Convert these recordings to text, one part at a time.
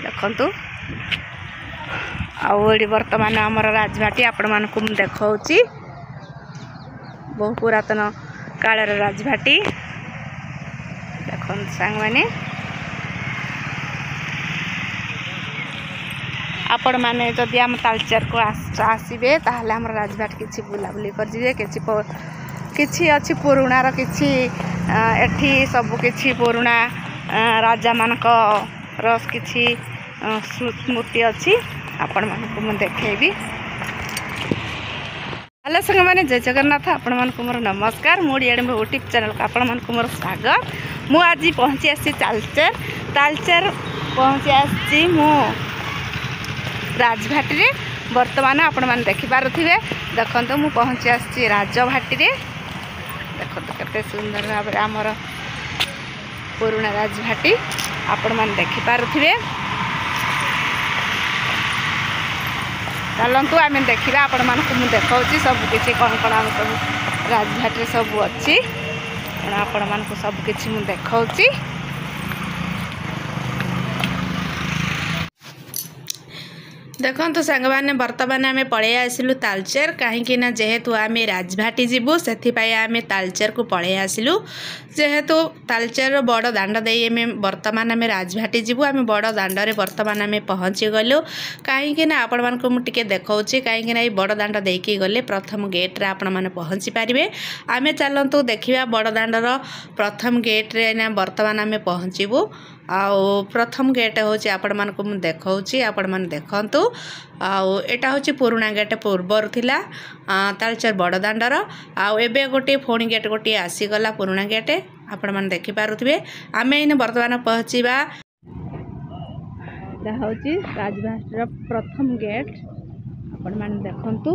देखु आड़ी बर्तमान आमर राजभाटी आपण मानक देखा बहु पुरातन कालर राजभाटी देख सांग मैंने आपण मैंने जदि आम तालचेर को आसबे ताहले आम राजभाट किसी बुलाबुली कर किछि अच्छी पुराणार किछि एठी सब किछि पुराणा राजा मानक रस किछि स्मृति अच्छी आपण मानक मु देखेबी। हेलो संग मैंने जय जगन्नाथ आपण मानक मोर नमस्कार मोड़ियाड़े यूट्यूब चैनल को आपण मानक मोर स्वागत। मु आज पहुँची आसी तालचेर पहुँची आसी मु राजभाटी रे वर्तमान आपण मान देखि पारुथिबे देखंतु मु पहुँची आसी राजभाटी रे देखंतु केते सुंदर भाव आमर पुराना राजभाटी आपण मान देखि पारुथिबे। चलतु आम देखा आपण मानक मुझे देखा सबकि कौन कौन आम सब राजभाटी सब अच्छी आपण मानक सबकि मुझे देखा देखो सांग मैंने बर्तमान आम पलि आसलु तालचेर कहीं जेहेतु आम राजभाटी जीवु से आम तालचेर को पलि आसलु जेहेतु तालचेर बड़ दांड दे बर्तमान आम राजभाटी जीवु आम बड़ दांडे बर्तमान आम पहुँची गलु कहीं आपण मानक मुझे देखा कहीं बड़ दांड देकी गले प्रथम गेट्रे आपण मैंने पहुँची पारे आम चलतु देखा बड़ दांडर प्रथम गेट्रे बर्तमान आम पहुँचबू आउ प्रथम गेट हूँ आपण मानक मुझे देखा आपण मैंने देखु आटा हूँ पुराणा गेट पूर्वर थिला तालचेर बड़ दांडर आउ एबे गोटे फोणी गेट गोटे आसीगला पुराणा गेट आपण मैंने देखि पारुथिबे। आम इन बर्तमान पहुँचवा हूँ राजभाटीर प्रथम गेट आपण मैंने देखंतु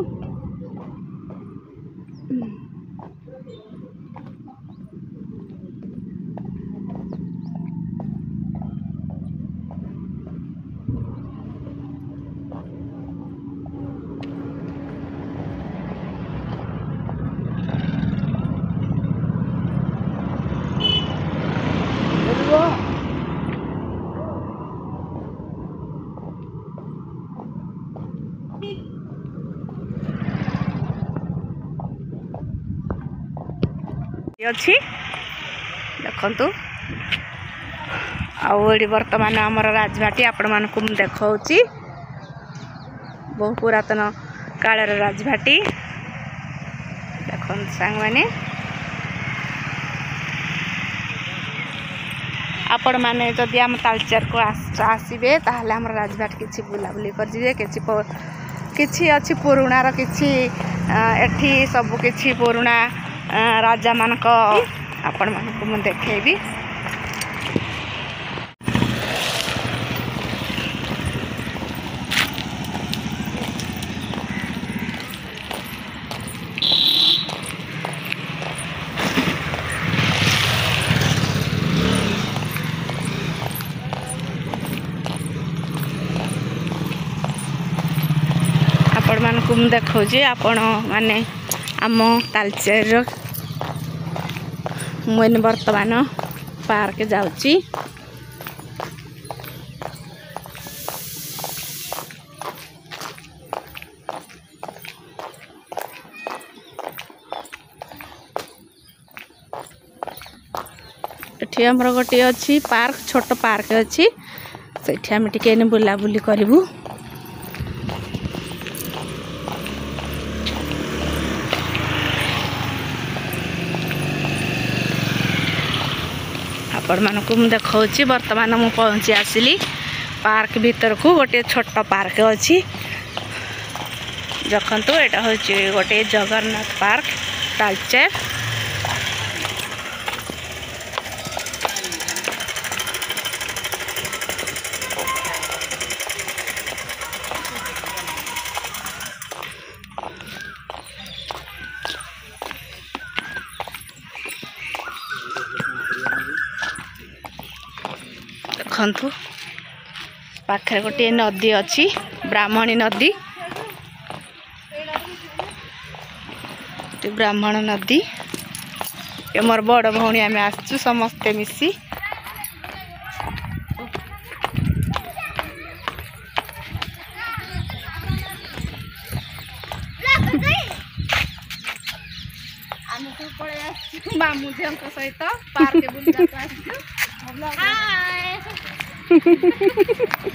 अच्छी देखंतु आड़ी बर्तमान आमर राजभाटी आपण मानक देखा बहु पुरातन कालर राजभाटी देख सांग मैंने आपण मैंने जदि आम तालचेर को आसबे ताहले आम राजभाट किसी बुलाबुली कर किछि अच्छी पुराणार किछि एठी सब किछि पुराणा राजा मानक आपण मानक मु देखेबी। आपण मानक मु देखौजी आपण माने आम तालचेर मुझे बर्तमान पार्क जाऊँगी एठी हमर गोटे अच्छी पार्क छोट पार्क अच्छी सेठी हम टिके बुलाबुली करूँ। आपण मानक मु देखा बर्तमान मु पहुँची आसली पार्क भीतर को गोटे छोट पार्क अच्छी देखंतु एटा हूँ गोटे जगन्नाथ पार्क तालचेर देखु पाखे गोटे नदी अच्छी ब्राह्मणी नदी ब्राह्मण नदी मोर बड़ भौणी आम आसचु समस्ते मिसी मामू जी सहित पार्क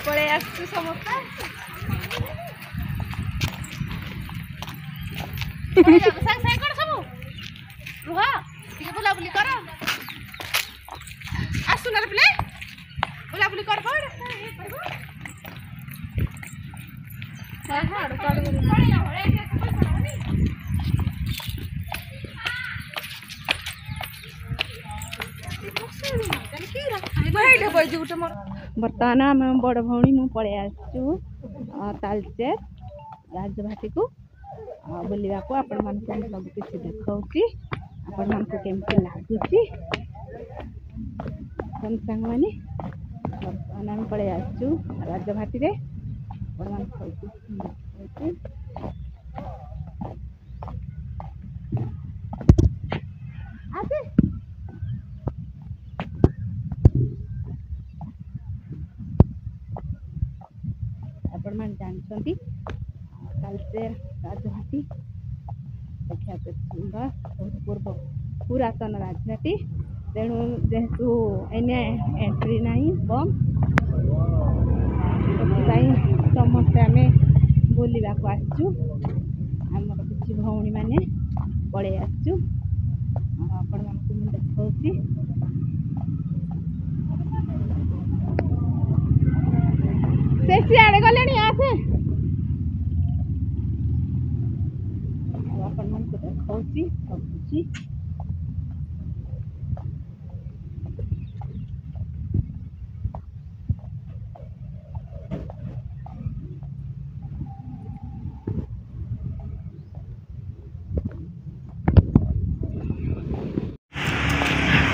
पड़े आसु समस्त रुह टे बुलाबुली कर आसुन पिले बुलाबुली कर बर्तमान आम बड़ भौणी मु पड़े आसु तालचेर राजभाटी को बुलवा को आपण मन सब किसी देखा आपण मन को केमती लगुच संग मैंने बर्तमान आम पड़े आसु राजभाटी रे आपण मन सब आपण मान जानछंती तालचेर राजभाटी देखा सुंदर बहुत पूर्व पुरातन राजभाटी तेणु जेहेतु एने एंट्री नहीं कम समस्ते आम बुलवा को आसचु आमर किसी भौणी मैंने पड़े आसचु आपण मानकु मु देखाउची से सियाड़े गले आसे आपण मन को देखाउची सब कुछ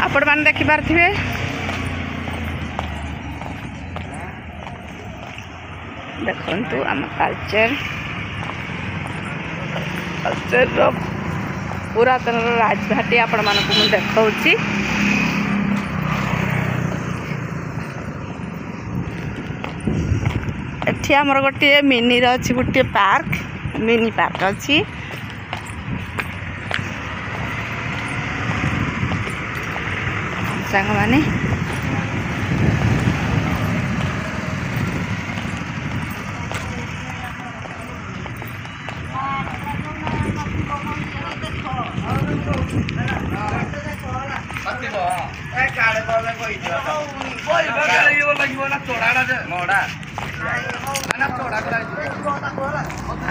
आपण मान देखि पारथिबे देखु आम तालचेर पुरातन राजभाटी आपण मानक मु देखाउची एठी हमर गोटे मिनी रो अछि गोटे पार्क मिनी पार्क अछि संग माने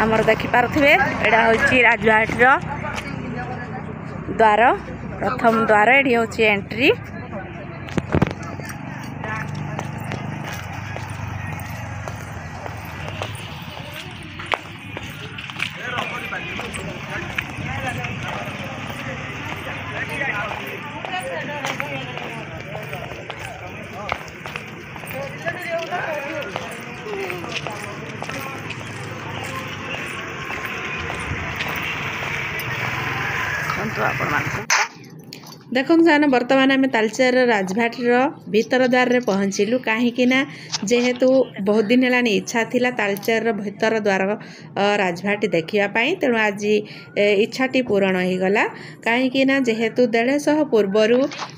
आमर देखि पारथिबे एडा होची राजभाटी रो द्वार प्रथम द्वार एडी होची एंट्री देखो साने बर्तमान आम तालचेर राजभाटी भीतर द्वार रे पहुँचलु कहीं जेहेतु बहुत दिन है इच्छा थिला तालचेर भीतर द्वार राजभाटी देखापी तेणु आज इच्छाटी पूरण हो गला कहीं जेहेतु 150 पूर्वर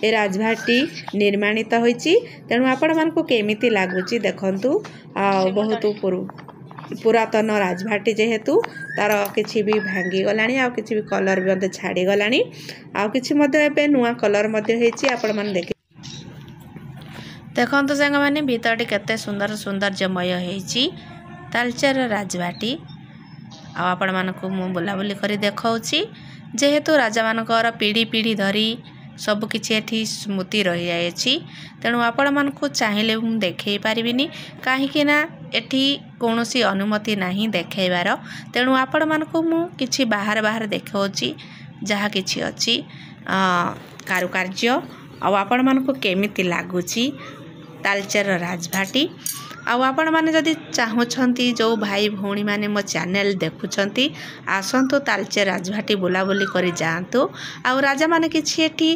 ए राजभाटी निर्माणित होईची तेणु आपण मानकु केमिति लागुची देखंतु बहुत पुरातन राजभाटी जेहेतु तार किछि भी भांगी गलानी आ किछि भी कलर भी मते छाड़ी गलानी आ किछि मते एबे नुआ कलर मते हेची आपण मन देखंतु संग माने भीतरटी केते सुंदर सौंदर्यमय हेची तालचेर राजभाटी आ आपण मानकु मु बुलाबुली करी देखाउची जेहेतु राजा मानकर पीढ़ी पीढ़ी धरी सबकिछि एठी स्मृति रही जाएछि तेणु आपण मानकु चाहिले मु देखै पारिबिनी काहेकि ना एठी कौनसी अनुमति नहीं देखैबार तेणु आपण मानकु मु किछि बाहर बाहर देखाउची जहा किछि अछि कारुकार्य आ आपण मानकु केमिति लागुची तालचेर राजभाटी आपण माने जदि चाहुछंती जो भाई भौणी माने मो चैनल देखुछंती आसंतु तालचेर राजभाटी बुलाबुली करी जातु आ राजा माने किछि एठी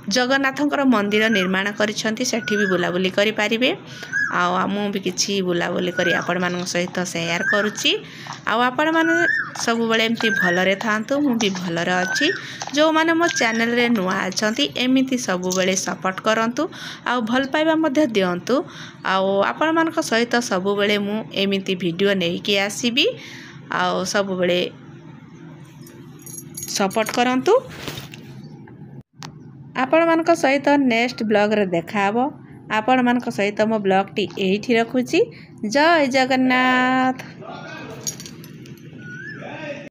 जगन्नाथंकर मंदिर निर्माण करिछंती सेठी भी बुलाबुली करि पारिबे मु भी किसी बुलाबुली करी आपण मान सहित शेयर करुच्ची आपण मैंने सब बेले एमती भलरे थांतु मु भी भलरे अच्छी जो माने मो चैनल रे नुआ अछंती एमिति सब बेले सपोर्ट करंतु आ भल पाइबा मध्ये दियंतु आपण मान सहित सब बेले मु एमिति वीडियो नै कि आसीबी आ सब बेले सपोर्ट करंतु आपण मान सहित नेक्स्ट ब्लॉग रे देखाबो आपण मान सहित मो ब्लॉग टी एठी रखुची जय जगन्नाथ।